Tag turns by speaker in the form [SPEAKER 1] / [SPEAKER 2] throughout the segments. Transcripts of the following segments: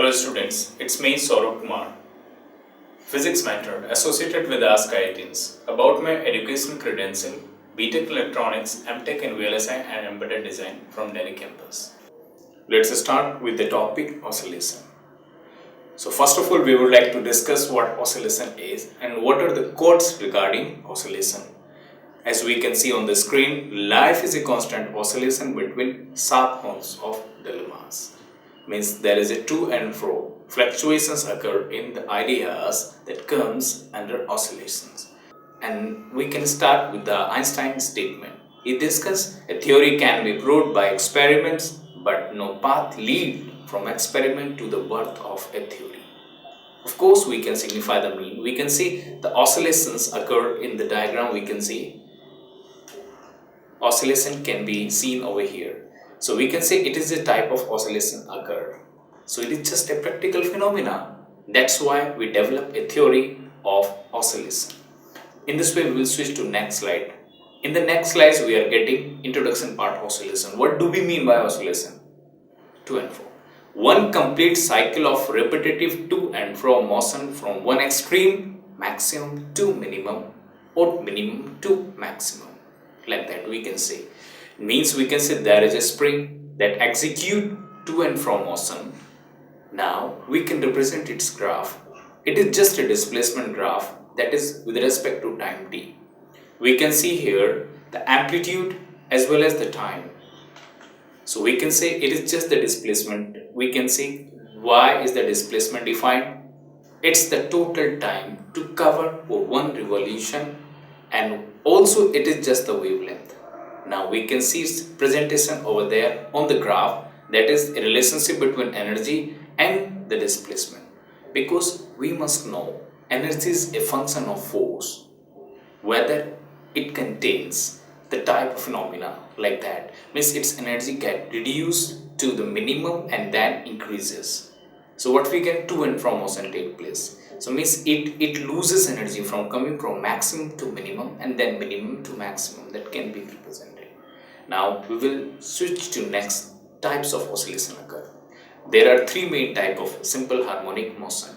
[SPEAKER 1] Hello students, it's me Saurabh Kumar, Physics mentor associated with AskIITians. About my educational credential, BTech Electronics, MTech in VLSI and Embedded Design from Delhi campus. Let's start with the topic oscillation. So first of all, we would like to discuss what oscillation is and what are the codes regarding oscillation. As we can see on the screen, life is a constant oscillation between sharp horns of dilemmas. Means there is a to and fro. Fluctuations occur in the ideas that comes under oscillations. And we can start with the Einstein statement. He discussed a theory can be proved by experiments, but no path lead from experiment to the birth of a theory. Of course, we can signify the mean. We can see the oscillations occur in the diagram. We can see oscillation can be seen over here. So we can say it is a type of oscillation occur. So it is just a practical phenomena. That's why we develop a theory of oscillation. In this way, we will switch to next slide. In the next slides, we are getting introduction part oscillation. What do we mean by oscillation? To and fro. One complete cycle of repetitive to and fro motion from one extreme maximum to minimum or minimum to maximum. Like that we can say. Means we can say there is a spring that execute to and fro motion. Now we can represent its graph. It is just a displacement graph that is with respect to time t. We can see here the amplitude as well as the time. So we can say it is just the displacement. We can see why is the displacement defined. It's the total time to cover for one revolution, and also it is just the wavelength. Now we can see its presentation over there on the graph, that is a relationship between energy and the displacement, because we must know energy is a function of force, whether it contains the type of phenomena like that, means its energy get reduced to the minimum and then increases. So what we get to and from motion take place. So means it loses energy from coming from maximum to minimum and then minimum to maximum. That can be represented. Now we will switch to next types of oscillation occur. There are three main type of simple harmonic motion: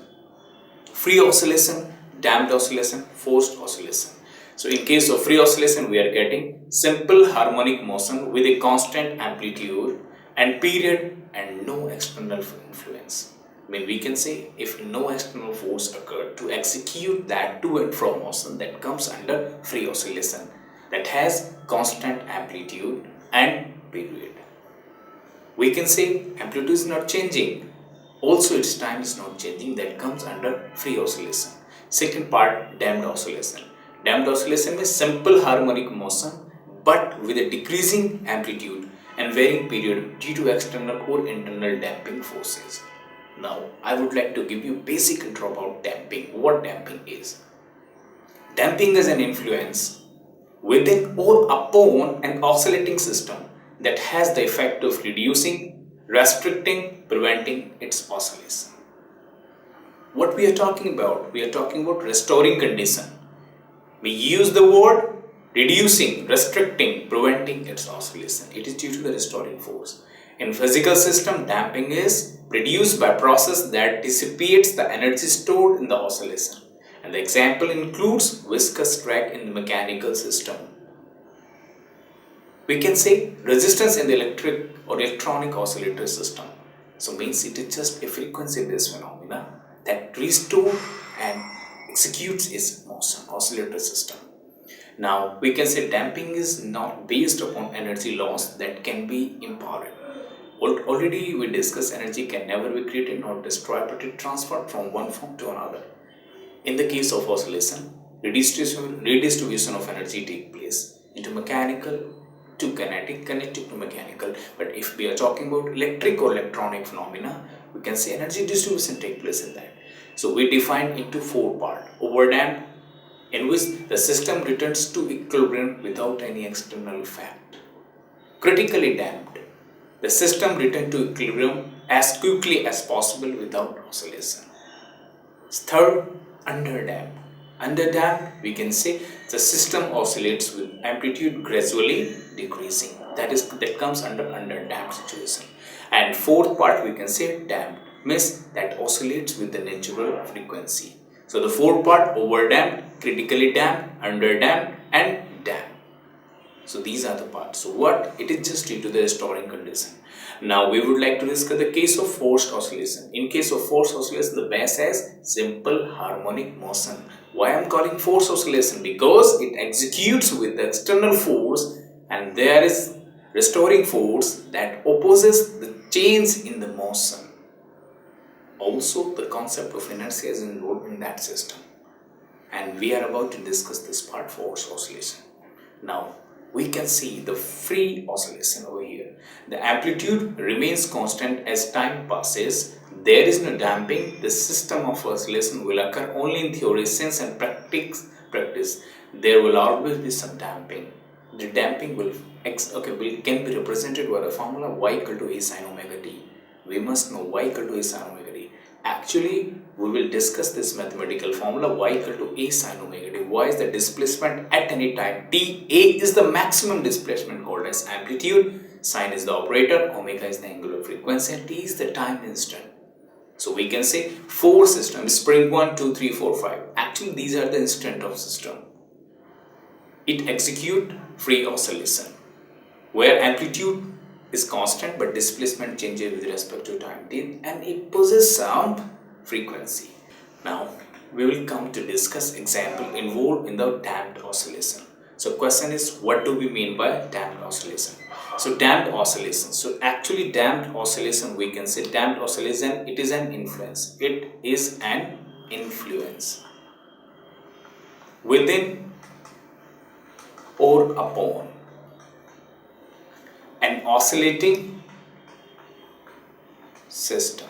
[SPEAKER 1] free oscillation, damped oscillation, forced oscillation. So in case of free oscillation, we are getting simple harmonic motion with a constant amplitude and period and no external influence. I mean, we can say if no external force occurred to execute that to and fro motion, that comes under free oscillation, that has constant amplitude and period. We can say amplitude is not changing, also its time is not changing, that comes under free oscillation. Second part, damped oscillation. Damped oscillation is simple harmonic motion but with a decreasing amplitude and varying period due to external or internal damping forces. Now, I would like to give you basic intro about damping. What damping is? Damping is an influence within or upon an oscillating system that has the effect of reducing, restricting, preventing its oscillation. What we are talking about? We are talking about restoring condition. We use the word reducing, restricting, preventing its oscillation. It is due to the restoring force. In physical system, damping is produced by process that dissipates the energy stored in the oscillation. And the example includes viscous drag in the mechanical system. We can say resistance in the electric or electronic oscillator system. So means it is just a frequency-based phenomena that restores and executes its motion, oscillator system. Now we can say damping is not based upon energy loss that can be imparted. Already we discussed energy can never be created nor destroyed, but it transferred from one form to another. In the case of oscillation, redistribution of energy takes place into mechanical to kinetic, kinetic to mechanical. But if we are talking about electric or electronic phenomena, we can say energy distribution takes place in that. So we define into four parts: overdamped, in which the system returns to equilibrium without any external effect; critically damped, the system returns to equilibrium as quickly as possible without oscillation. Third, underdamped. Underdamped, we can say the system oscillates with amplitude gradually decreasing. That comes under underdamped situation. And fourth part, we can say damped. means that oscillates with the natural frequency. So the four part: overdamped, critically damped, underdamped and damped. So these are the parts. So what? It is just due to the restoring condition. Now we would like to discuss the case of forced oscillation. In case of forced oscillation, the bass has simple harmonic motion. Why I am calling forced oscillation? Because it executes with the external force and there is restoring force that opposes the change in the motion. Also, the concept of inertia is involved in that system. And we are about to discuss this part, forced oscillation. Now, we can see the free oscillation over here. The amplitude remains constant as time passes. There is no damping. The system of oscillation will occur only in theory, since and practice. There will always be some damping. The damping can be represented by the formula y equal to a sin omega t. We must know y equal to a sin omega t. Actually, we will discuss this mathematical formula y equal to a sin omega t. Y is the displacement at any time t. A is the maximum displacement called as amplitude. Sin is the operator. Omega is the angular frequency. And t is the time instant. So we can say four systems: spring 1, 2, 3, 4, 5. Actually, these are the instant of system. It execute free oscillation where amplitude is constant but displacement changes with respect to time t, and it possesses some frequency. Now we will come to discuss example involved in the damped oscillation. So question is, what do we mean by damped oscillation? So damped oscillation. So actually damped oscillation, we can say damped oscillation, it is an influence. It is an influence within or upon an oscillating system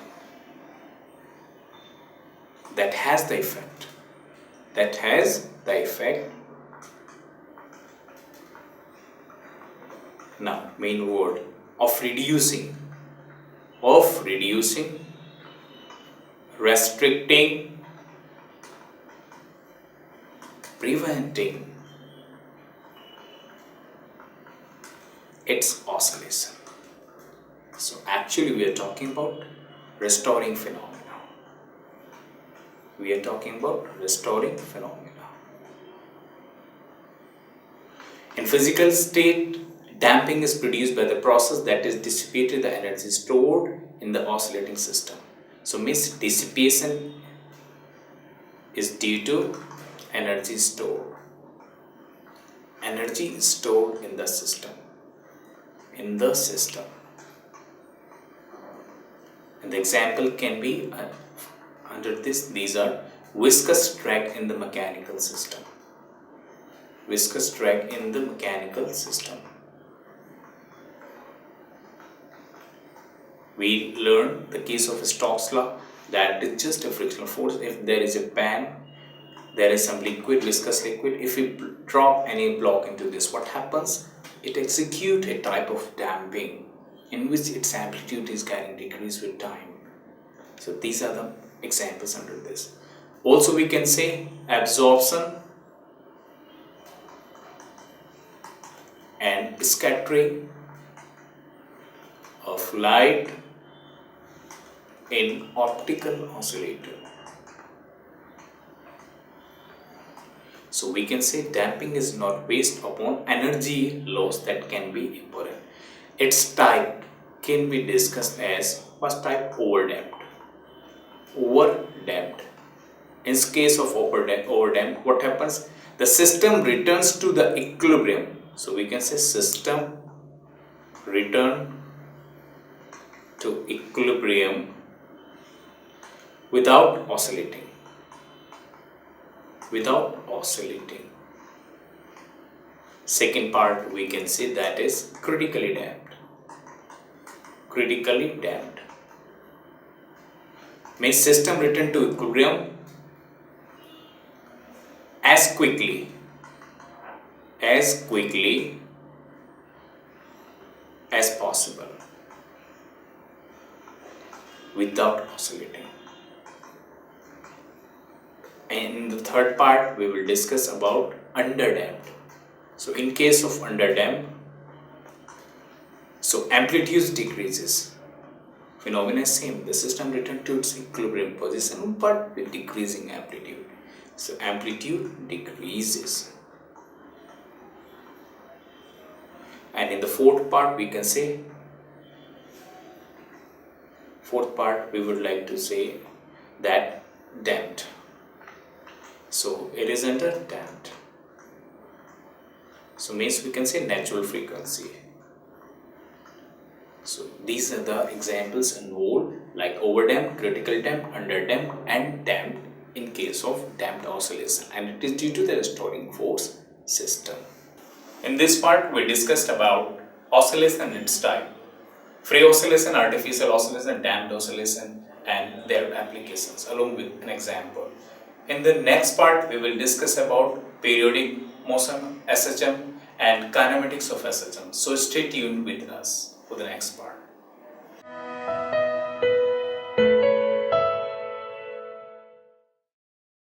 [SPEAKER 1] that has the effect now main word of reducing, restricting, preventing its oscillation. So actually we are talking about restoring phenomena. In physical state, damping is produced by the process that is dissipated the energy stored in the oscillating system. So means dissipation is due to energy stored in the system. And the example can be under this. These are viscous drag in the mechanical system. We learn the case of Stokes law, that is just a frictional force. If there is a pan, there is some liquid, viscous liquid. If we drop any block into this, what happens? It executes a type of damping in which its amplitude is getting decreased with time. So these are the examples under this. Also we can say absorption and scattering of light in optical oscillator. So we can say damping is not based upon energy loss that can be important. Its type can be discussed as first type, overdamped. In case of overdamped, what happens? The system returns to the equilibrium. So we can say system return to equilibrium without oscillating. Second part we can say that is critically damped. May system return to equilibrium as quickly as possible without oscillating. And in the third part we will discuss about underdamped. So in case of underdamped, so amplitude decreases phenomena is same. The system returns to its equilibrium position but with decreasing amplitude. So amplitude decreases. And in the fourth part we can say, we would like to say that damped. So it is under damped. So means we can say natural frequency. So these are the examples involved, like overdamped, critical damped, underdamped and damped in case of damped oscillation, and it is due to the restoring force system. In this part we discussed about oscillation and its type, free oscillation, artificial oscillation, damped oscillation and their applications along with an example. In the next part we will discuss about periodic motion, SHM and kinematics of SHM. So stay tuned with us for the next part.